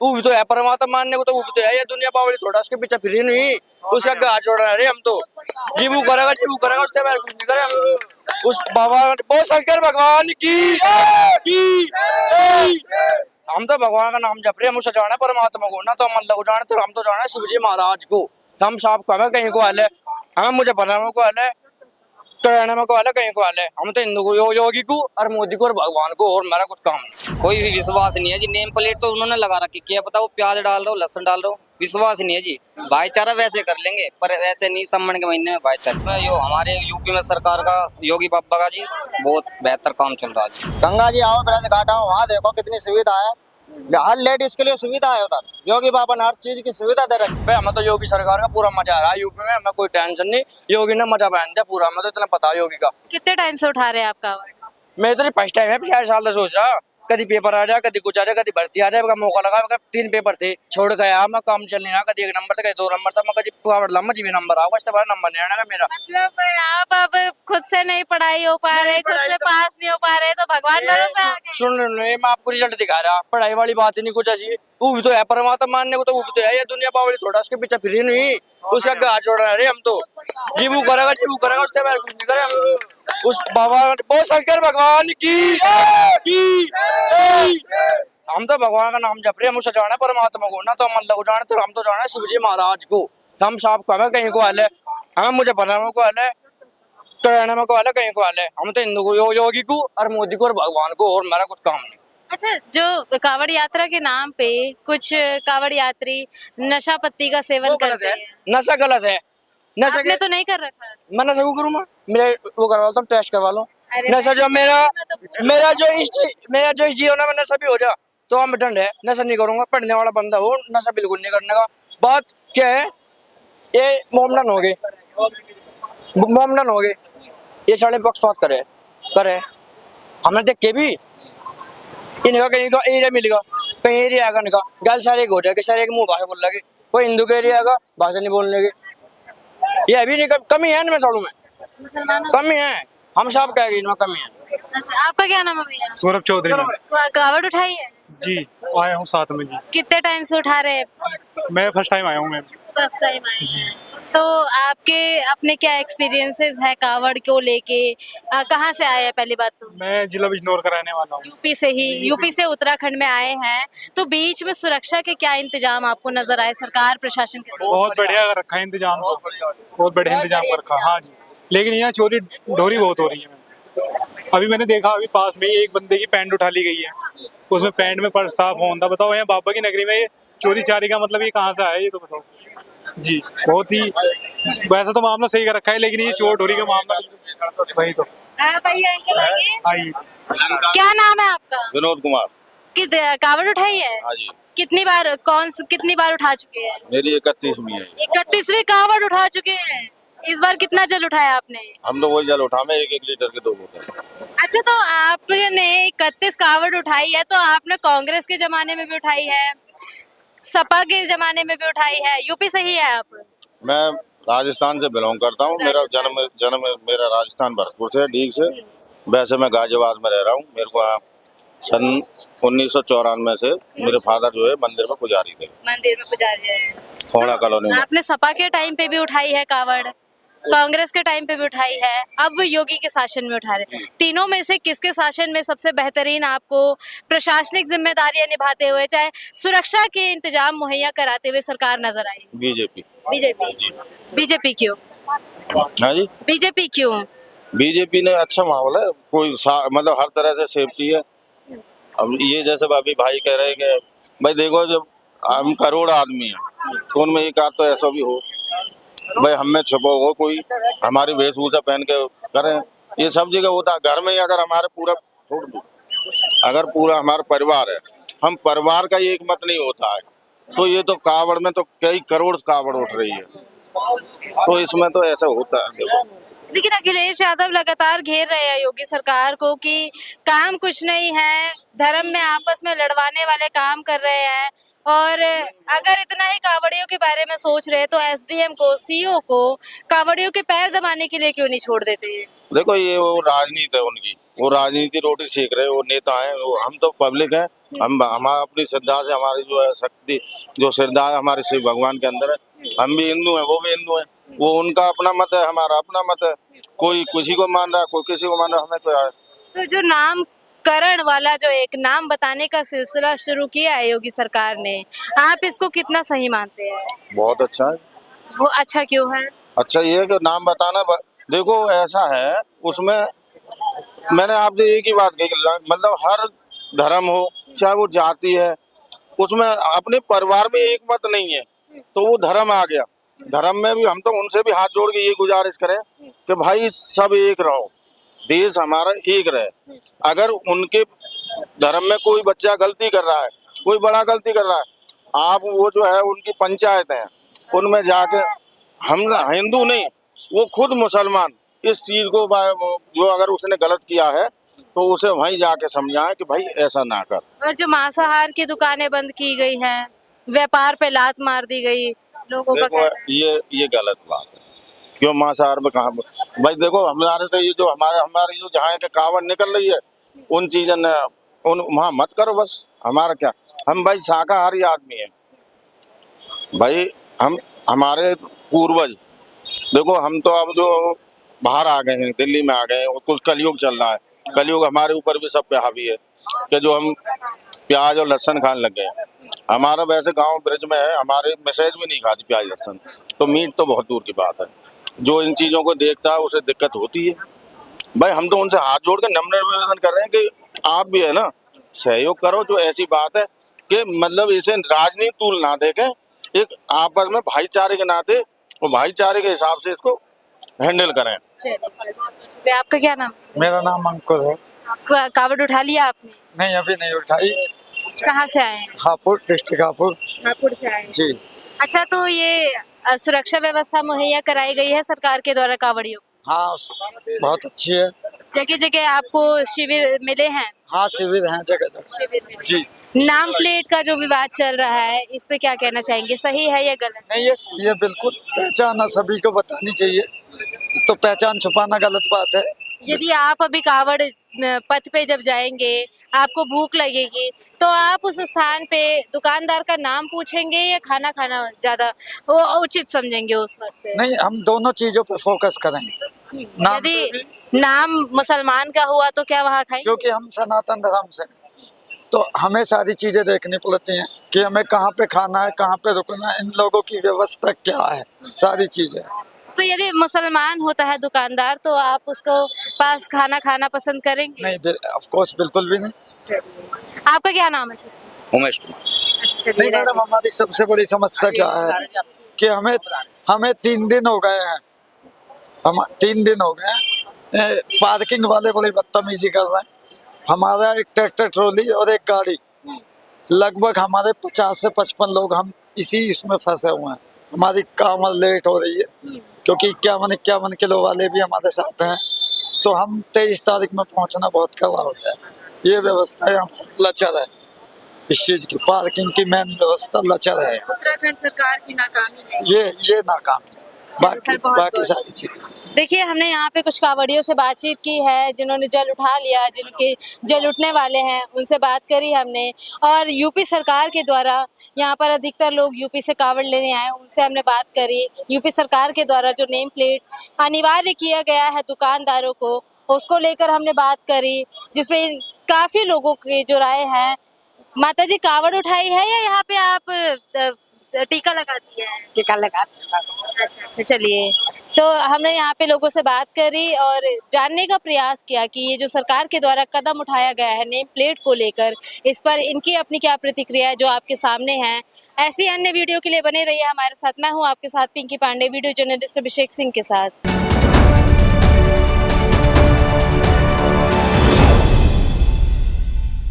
वो भी तो है परमात्मा मानने को, तो वो भी तो है ये दुनिया बावली, थोड़ा उसके पीछे फिर नहीं उसका गाज छोड़ रहा है हम तो। जीवू करेगा उसके बाद कुछ नहीं करे हम। उस भगवान बहुत शंकर भगवान की हम तो भगवान का नाम जप रहे हैं, मुझसे जाना परमात्मा को ना, तो हम अल्लाह को जाने, तो हम तो जाना शिव जी महाराज को। हम साहब को हमें कहीं को हाल है, हमें मुझे बनाने को हाल है, तो में को हाल है, कहीं को हाल है। हम तो हिंदू को योगी को और मोदी को और भगवान को, और मेरा कुछ काम नहीं। कोई भी विश्वास नहीं है जी। नेम प्लेट तो उन्होंने लगा रखी, क्या पता वो प्याज डाल रहे हो लहसुन डाल रहे हो, विश्वास नहीं है जी। भाईचारा वैसे कर लेंगे पर ऐसे नहीं, सम्मान के महीने में भाईचारा। यो हमारे यूपी में सरकार का योगी बाबा का जी बहुत बेहतर काम चल रहा है जी। गंगा जी आओ, ब्रज घाट आओ, वहाँ देखो कितनी सुविधा है, हर लेडीज के लिए सुविधा है उधर। योगी बाबा ने हर चीज की सुविधा दे रखी है। हमें तो योगी सरकार का पूरा मजा आ रहा है यूपी में, हमें कोई टेंशन नहीं। योगी ने मजा पहन दिया पूरा, हमें तो इतना पता है योगी का। कितने टाइम से उठा रहे हैं आपका आवाज? मैं तो फर्स्ट टाइम है, 4 साल से सोच रहा, कभी पेपर आ जाए, कभी कुछ आ जाए, कभी भर्ती आ जाए, मौका लगा। 3 पेपर थे, छोड़ गया मैं, काम चल नहीं रहा, कभी 1 नंबर था, कभी 2 नंबर था, मैं कभी लम्बा जी नंबर आऊंगा, इस बार नंबर नहीं आना मेरा। मतलब आप अब खुद से नहीं पढ़ाई हो पा रहे, खुद से पास नहीं हो पा रहे, तो भगवान भरोसा आ गए। सुन मैं आपको रिजल्ट दिखा रहा, पढ़ाई वाली बात ही नहीं कुछ ऐसी। वो भी तो है परमात्मा मानने को, तो वो भी तो है ये दुनिया बावली, थोड़ा उसके पीछे फिर नहीं उसका गाज छोड़ रहा है हम तो। जीवू करेगा उसके बाद कुछ नहीं करे हम। उस भगवान बहुत शंकर भगवान की हम तो भगवान का नाम जप रहे हैं, मुझसे जाना परमात्मा को ना, तो हम अल्लाह को जाने, तो हम तो जाना शिव जी महाराज को। हम साहब को हमें कहीं को हाल है, हमें मुझे बनाने को हाल है, तो में को हाल है, कहीं को हाल है। हम तो हिंदू को योगी को और मोदी को और भगवान को, और मेरा कुछ काम नहीं। अच्छा, जो कावड़ यात्रा के नाम पे कुछ कावड़ यात्री नशा पत्ती का सेवन करते हैं, नशा गलत है। नशा आपने तो नहीं कर रखा? मैं नशा को करूँ, मेरे वो करवा लो, टेस्ट करवा लो। अरे नशा जो मेरा जो इस जीवन में नशा भी हो जा तो हम दंड है, नशा नहीं करूंगा। पढ़ने वाला बंदा हो, नशा बिल्कुल नहीं करने का। बात क्या है, ये मोमडन हो गए, ये साढ़े पक्षपात करे हमने देख के भी इनका कहीं का एरिया मिलेगा, कहीं एरिया आएगा इनका गल सारे हो जाएगा, सारे मुंह भाषा बोल लगे, कोई हिंदू का एरिया आएगा भाषा नहीं बोलने की। ये अभी नहीं कमी है इनमें, सालों में कमी है, हम सब कहेंगे इनमें कमी है। अच्छा, आपका क्या नाम है भैया? सौरभ चौधरी में। कावड़ उठाई है जी आया हूँ साथ में जी। कितने टाइम से उठा रहे हैं? मैं फर्स्ट टाइम आया हूँ मैम। फर्स्ट टाइम आए हैं, तो आपके अपने क्या एक्सपीरियंसेस है कावड़ को लेके? कहाँ से आए हैं पहली बात तो? मैं जिला बिजनौर का रहने वाला हूँ। यूपी से ही, यूपी से उत्तराखंड में आए हैं, तो बीच में सुरक्षा के क्या इंतजाम आपको नजर आए सरकार प्रशासन के द्वारा? बहुत बढ़िया रखा है इंतजाम, तो बहुत बढ़िया इंतजाम कर रखा। हाँ जी, लेकिन यहाँ चोरी ढोरी बहुत हो रही है। अभी मैंने देखा, अभी पास में ही एक बंदे की पैंट उठा ली गई है, उसमें पैंट में पर्स था, फोन था। बताओ यहाँ बाबा की नगरी में ये चोरी चारी का मतलब ये कहाँ से आया, ये तो बताओ जी। बहुत ही वैसा तो मामला सही कर रखा है, लेकिन ये चोर ढोरी का मामला वही तो। भैया अंकल आइए। आइए। क्या नाम है आपका? विनोद कुमार। कावड़ उठाई है? हाँ जी, कितनी बार कितनी बार उठा चुके हैं? मेरी 31वीं है। 31वीं कावड़ उठा चुके हैं। इस बार कितना जल उठाया आपने? हम तो वही जल उठा में 1-1 लीटर के 2 बोतल। अच्छा, तो आपने 31 कावड़ उठाई है, तो आपने कांग्रेस के जमाने में भी उठाई है, सपा के जमाने में भी उठाई है, यूपी से ही है आप? मैं राजस्थान से बिलोंग करता हूँ। मेरा जन्म मेरा राजस्थान भरतपुर से, डीग से। वैसे मैं गाजियाबाद में रह रहा हूँ। मेरे को यहाँ सन 1994 से मेरे फादर जो है मंदिर में पुजारी थे। मंदिर में पुजारी है। खोड़ा कॉलोनी में। आपने सपा के टाइम पे भी उठाई है कावड़, कांग्रेस के टाइम पे भी उठाई है, अब योगी के शासन में उठा रहे। तीनों में से किसके शासन में सबसे बेहतरीन आपको प्रशासनिक जिम्मेदारियां निभाते हुए, चाहे सुरक्षा के इंतजाम मुहैया कराते हुए सरकार नजर आई? बीजेपी। बीजेपी क्यों? हाँ जी, बीजेपी क्यों? बीजेपी ने अच्छा माहौल है, कोई मतलब हर तरह से सेफ्टी है। अब ये जैसे अभी भाई कह रहे हैं कि भाई देखो, जब हम करोड़ आदमी हैं तो उनमें एक आध तो ऐसा भी हो भाई हम में छुपा हो, कोई हमारी वेशभूषा पहन के करें। ये सब जगह होता है। घर में ही अगर हमारे पूरा छोड़ दो, अगर पूरा हमारा परिवार है, हम परिवार का एक मत नहीं होता है, तो ये तो कावड़ में तो कई करोड़ कावड़ उठ रही है, तो इसमें तो ऐसा होता है। देखो, लेकिन अखिलेश यादव लगातार घेर रहे हैं योगी सरकार को कि काम कुछ नहीं है, धर्म में आपस में लड़वाने वाले काम कर रहे हैं, और अगर इतना ही कावड़ियों के बारे में सोच रहे हैं तो एसडीएम को, सीओ को कावड़ियों के पैर दबाने के लिए क्यों नहीं छोड़ देते? देखो ये वो राजनीति है उनकी, वो राजनीति रोटी सेक रहे, वो नेता हैं, वो हम तो पब्लिक हैं। हम हमारा अपनी श्रद्धा से हमारी जो है शक्ति, जो श्रद्धा है हमारे शिव भगवान के अंदर है। हम भी हिंदू हैं, वो भी हिंदू हैं। वो उनका अपना मत है, हमारा अपना मत है। कोई किसी को मान रहा है, कोई किसी को मान रहा है, हमें तो तो जो नामकरण वाला जो एक नाम बताने का सिलसिला शुरू किया है योगी सरकार ने, आप इसको कितना सही मानते हैं? बहुत अच्छा है। वो अच्छा क्यों है? अच्छा ये है कि नाम बताना देखो ऐसा है, उसमें मैंने आपसे एक ही बात कही, मतलब हर धर्म हो चाहे वो जाति है, उसमें अपने परिवार में एक मत नहीं है, तो वो धर्म आ गया। धर्म में भी हम तो उनसे भी हाथ जोड़ के ये गुजारिश करें कि भाई सब एक रहो, देश हमारा एक रहे। अगर उनके धर्म में कोई बच्चा गलती कर रहा है, कोई बड़ा गलती कर रहा है, आप वो जो है उनकी पंचायत है, उनमें जाके, हम हिंदू नहीं, वो खुद मुसलमान इस चीज को जो अगर उसने गलत किया है तो उसे वहीं जाके समझाएं कि भाई ऐसा ना कर। और जो मांसाहार की दुकानें बंद की गई हैं, व्यापार पे लात मार दी गई, लोगों का देखो कहना है। ये गलत बात है। क्यों मांसाहार में कहाँ भाई, देखो हमारे तो ये जो हमारी जो जहाँ के कावड़ निकल रही है, उन चीजों ने उन वहाँ मत करो बस। हमारा क्या, हम भाई शाकाहारी आदमी है भाई। हम हमारे पूर्वज, देखो हम तो अब जो बाहर आ गए हैं, दिल्ली में आ गए हैं, कुछ कलयुग चल रहा है। कलयुग हमारे ऊपर भी सब पे हावी है कि जो हम प्याज और लहसुन खाने लग गए हैं। हमारा वैसे गांव ब्रिज में है, हमारे मैसेज भी नहीं खाती प्याज लहसुन, तो मीट तो बहुत दूर की बात है। जो इन चीज़ों को देखता है उसे दिक्कत होती है। भाई हम तो उनसे हाथ जोड़ के नम्र निवेदन कर रहे हैं कि आप भी है ना सहयोग करो। जो ऐसी बात है कि मतलब इसे राजनीति तूल ना देखें, एक आपस में भाईचारे के नाते और भाईचारे के हिसाब से इसको हैंडल करें। चलिए, आपका क्या नाम है? मेरा नाम अंकुर है। कावड़ उठा लिया आपने? नहीं अभी नहीं उठाई। कहाँ से आए हैं? हापुड़, डिस्ट्रिक्ट हापुड़। हापुड़ से आए हैं। जी अच्छा, तो ये सुरक्षा व्यवस्था मुहैया कराई गई है सरकार के द्वारा कावड़ियों को? हाँ बहुत अच्छी है। जगह जगह आपको शिविर मिले हैं? हाँ शिविर हैं जगह जगह। शिविर मिले। जी नाम प्लेट का जो विवाद चल रहा है, इस पे क्या कहना चाहेंगे, सही है या गलत? नहीं ये सही है, बिल्कुल पहचान सभी को बतानी चाहिए, तो पहचान छुपाना गलत बात है। यदि आप अभी कावड़ पथ पे जब जाएंगे, आपको भूख लगेगी, तो आप उस स्थान पे दुकानदार का नाम पूछेंगे या खाना खाना ज्यादा उचित समझेंगे उस वक्त? नहीं हम दोनों चीजों पे फोकस करेंगे। नाम पे यदि भी, नाम मुसलमान का हुआ तो क्या वहाँ खाएंगे? क्योंकि हम सनातन धर्म से हैं, तो हमें सारी चीजें देखनी पड़ती हैं कि हमें कहाँ पे खाना है, कहाँ पे रुकना है, इन लोगों की व्यवस्था क्या है, सारी चीजें। तो यदि मुसलमान होता है दुकानदार, तो आप उसको पास खाना खाना पसंद करेंगे? नहीं ऑफ कोर्स बिल्कुल भी नहीं। आपका क्या नाम है सर? उमेश कुमार। अच्छा, नहीं चलिए, मैडम हमारी सबसे बड़ी समस्या क्या है कि हमें 3 दिन हो गए हैं, हम 3 दिन हो गए हैं, पार्किंग वाले बड़ी बदतमीजी कर रहे हैं। हमारा एक ट्रैक्टर ट्रॉली और एक गाड़ी, लगभग हमारे 50 से 55 लोग हम इसी इसमें फंसे हुए हैं। हमारी काम लेट हो रही है क्योंकि 51 किलो वाले भी हमारे साथ हैं, तो हम 23 तारीख में पहुंचना बहुत कड़ा हो गया। ये व्यवस्था यहाँ लचर है, इस चीज की पार्किंग की मेन व्यवस्था लचर है। उत्तराखंड सरकार की नाकामी है। ये नाकाम है, सर, बहुत बाकी बहुत। सारी चीजें। देखिए, हमने यहाँ पे कुछ कावड़ियों से बातचीत की है जिन्होंने जल उठा लिया, जिनके जल उठने वाले हैं, उनसे बात करी हमने। और यूपी सरकार के द्वारा यहाँ पर अधिकतर लोग यूपी से कावड़ लेने आए, उनसे हमने बात करी। यूपी सरकार के द्वारा जो नेम प्लेट अनिवार्य किया गया है दुकानदारों को, उसको लेकर हमने बात करी, जिसमें काफ़ी लोगों की जो राय है। माता जी कावड़ उठाई है या यहाँ पे आप टीका लगाती है? टीका लगाते हैं। अच्छा, चलिए। तो हमने यहाँ पे लोगों से बात करी और जानने का प्रयास किया कि ये जो सरकार के द्वारा कदम उठाया गया है नेम प्लेट को लेकर, इस पर इनकी अपनी क्या प्रतिक्रिया है जो आपके सामने है। ऐसी अन्य वीडियो के लिए बने रहिए हमारे साथ। मैं हूँ आपके साथ पिंकी पांडे, वीडियो जर्नलिस्ट अभिषेक सिंह के साथ।